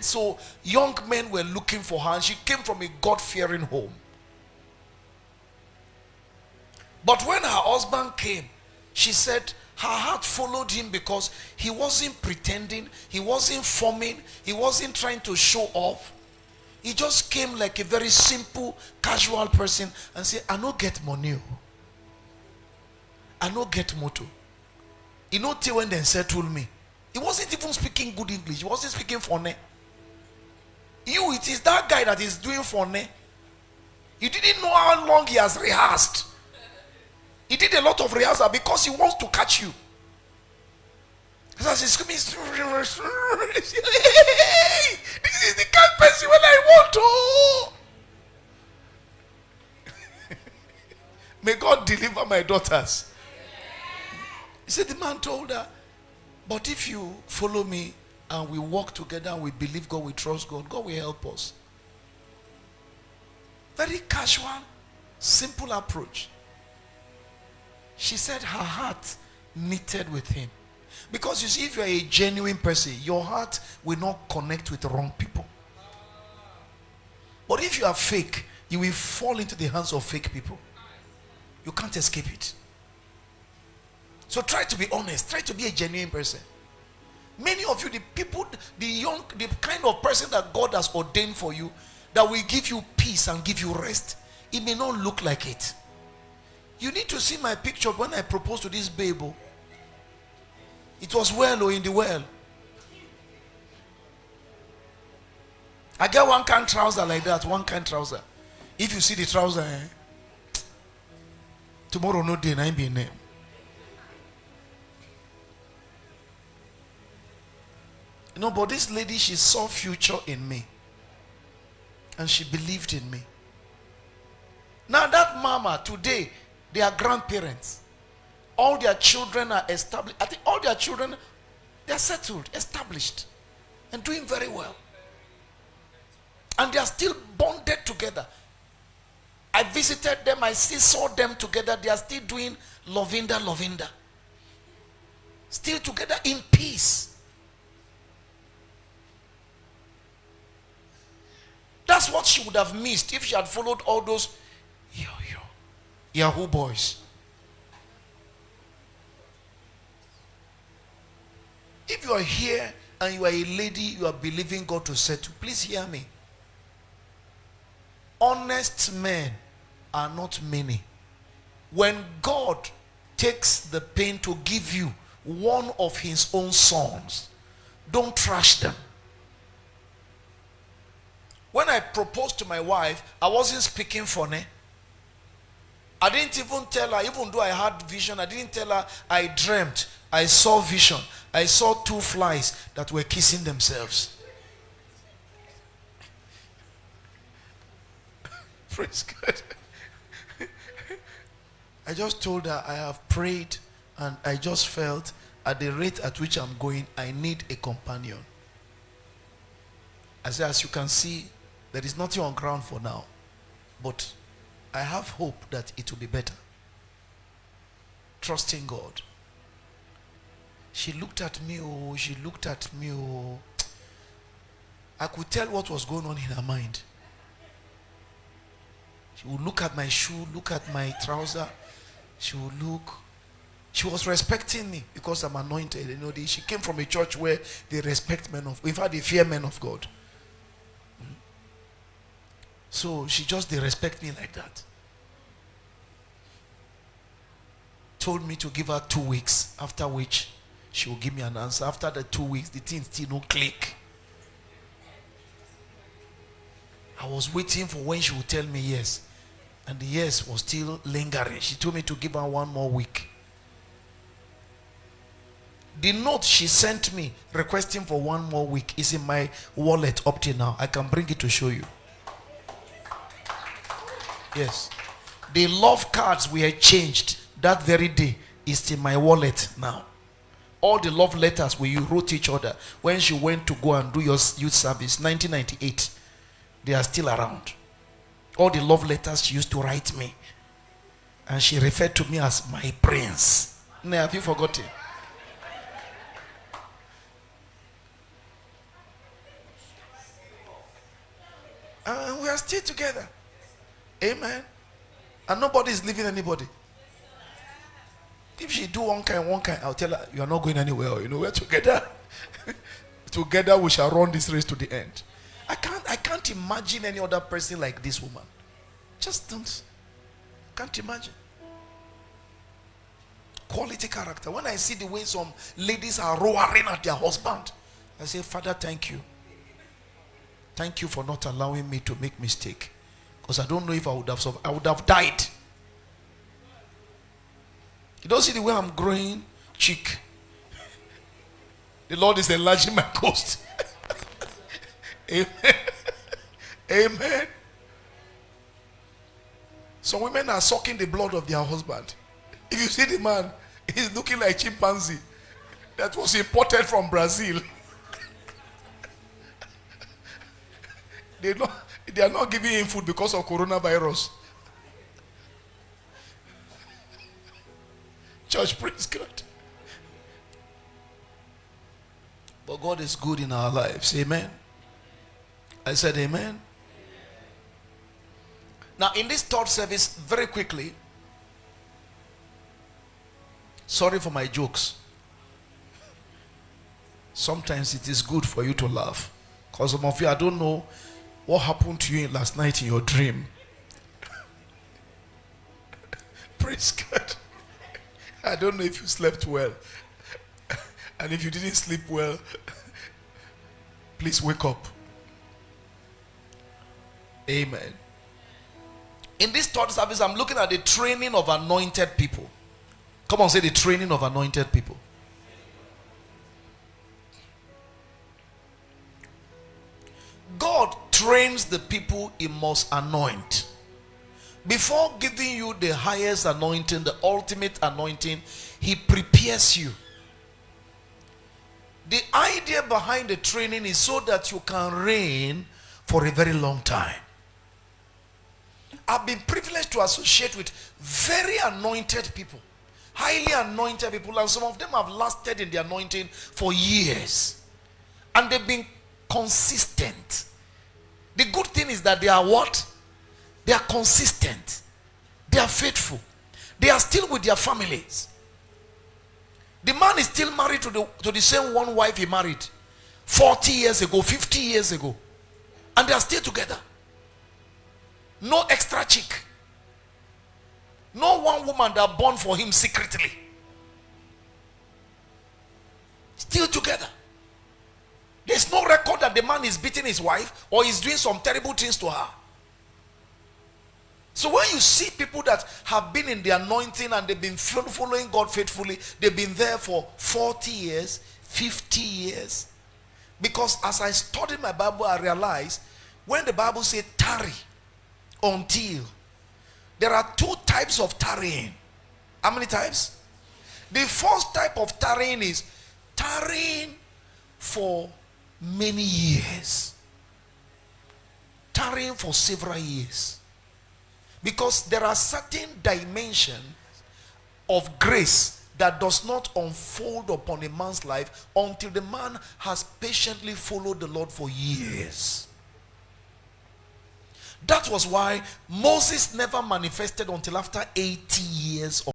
So young men were looking for her, and she came from a God-fearing home. But when her husband came, she said her heart followed him because he wasn't pretending, he wasn't forming, he wasn't trying to show off. He just came like a very simple, casual person and said, I no get money. I no get motor. You know, till when they settle me. He wasn't even speaking good English. He wasn't speaking funny. It is that guy that is doing funny. You didn't know how long he has rehearsed. He did a lot of rehearsal because he wants to catch you. So he's screaming, this is the kind of person when I want to. May God deliver my daughters. He said, the man told her, but if you follow me and we walk together and we believe God, we trust God, God will help us. Very casual, simple approach. She said her heart knitted with him. Because you see, if you are a genuine person, your heart will not connect with the wrong people. But if you are fake, you will fall into the hands of fake people. You can't escape it. So try to be honest. Try to be a genuine person. Many of you, the people, the kind of person that God has ordained for you, that will give you peace and give you rest, it may not look like it. You need to see my picture when I proposed to this babe. It was well in the well. I get one kind of trouser like that, one kind of trouser. If you see the trouser, tomorrow no day, I be in name. But this lady, she saw future in me. And she believed in me. Now that mama, today, they are grandparents. All their children are established. I think all their children, they are settled, established, and doing very well. And they are still bonded together. I visited them, I still saw them together. They are still doing lovinda. Still together in peace. That's what she would have missed if she had followed all those Yahoo boys. If you are here and you are a lady, you are believing God to settle, please hear me. Honest men are not many. When God takes the pain to give you one of his own sons, don't trash them. When I proposed to my wife, I wasn't speaking funny. I didn't even tell her, even though I had vision, I didn't tell her I dreamt. I saw vision. I saw two flies that were kissing themselves. Praise God. I just told her I have prayed and I just felt at the rate at which I'm going, I need a companion. I said, as you can see, there is nothing on ground for now. But I have hope that it will be better. Trusting God. She looked at me, she looked at me, I could tell what was going on in her mind. She would look at my shoe, look at my trouser. She would look. She was respecting me because I'm anointed. She came from a church where they respect men of, in fact, they fear men of God. So they respect me like that. Told me to give her 2 weeks, after which she will give me an answer. After the 2 weeks, the thing still no click. I was waiting for when she would tell me yes. And the yes was still lingering. She told me to give her 1 more week. The note she sent me requesting for 1 more week is in my wallet up till now. I can bring it to show you. Yes. The love cards we had changed that very day is in my wallet now. All the love letters we wrote each other when she went to go and do your youth service, 1998, they are still around. All the love letters she used to write me. And she referred to me as my prince. No, have you forgotten? And we are still together. Amen. And nobody is leaving anybody. If she do one kind, I'll tell her, you are not going anywhere. You know, we're together. Together we shall run this race to the end. I can't imagine any other person like this woman. Just don't. Can't imagine. Quality character. When I see the way some ladies are roaring at their husband, I say, Father, thank you. Thank you for not allowing me to make mistake. Because I don't know if I would have died. You don't see the way I'm growing cheek. The Lord is enlarging my coast. Amen. Amen. Some women are sucking the blood of their husband. If you see the man, he's looking like chimpanzee that was imported from Brazil. They are not giving him food because of coronavirus. Church, praise God. But God is good in our lives. Amen. I said amen. Now in this third service, very quickly, sorry for my jokes. Sometimes it is good for you to laugh. Because some of you, I don't know what happened to you last night in your dream. Praise God. I don't know if you slept well. And if you didn't sleep well, please wake up. Amen. In this third service, I'm looking at the training of anointed people. Come on, say the training of anointed people. God trains the people he must anoint. Before giving you the highest anointing, the ultimate anointing, he prepares you. The idea behind the training is so that you can reign for a very long time. I've been privileged to associate with very anointed people, highly anointed people, and some of them have lasted in the anointing for years. And they've been consistent. The good thing is that they are what? They are consistent. They are faithful. They are still with their families. The man is still married to the same one wife he married 40 years ago, 50 years ago. And they are still together. No extra chick. No one woman that born for him secretly. Still together. There's no record that the man is beating his wife or is doing some terrible things to her. So when you see people that have been in the anointing and they've been following God faithfully, they've been there for 40 years, 50 years. Because as I studied my Bible, I realized when the Bible says tarry until, there are two types of tarrying. How many types? The first type of tarrying is tarrying for many years. Tarrying for several years. Because there are certain dimensions of grace that does not unfold upon a man's life until the man has patiently followed the Lord for years. That was why Moses never manifested until after 80 years of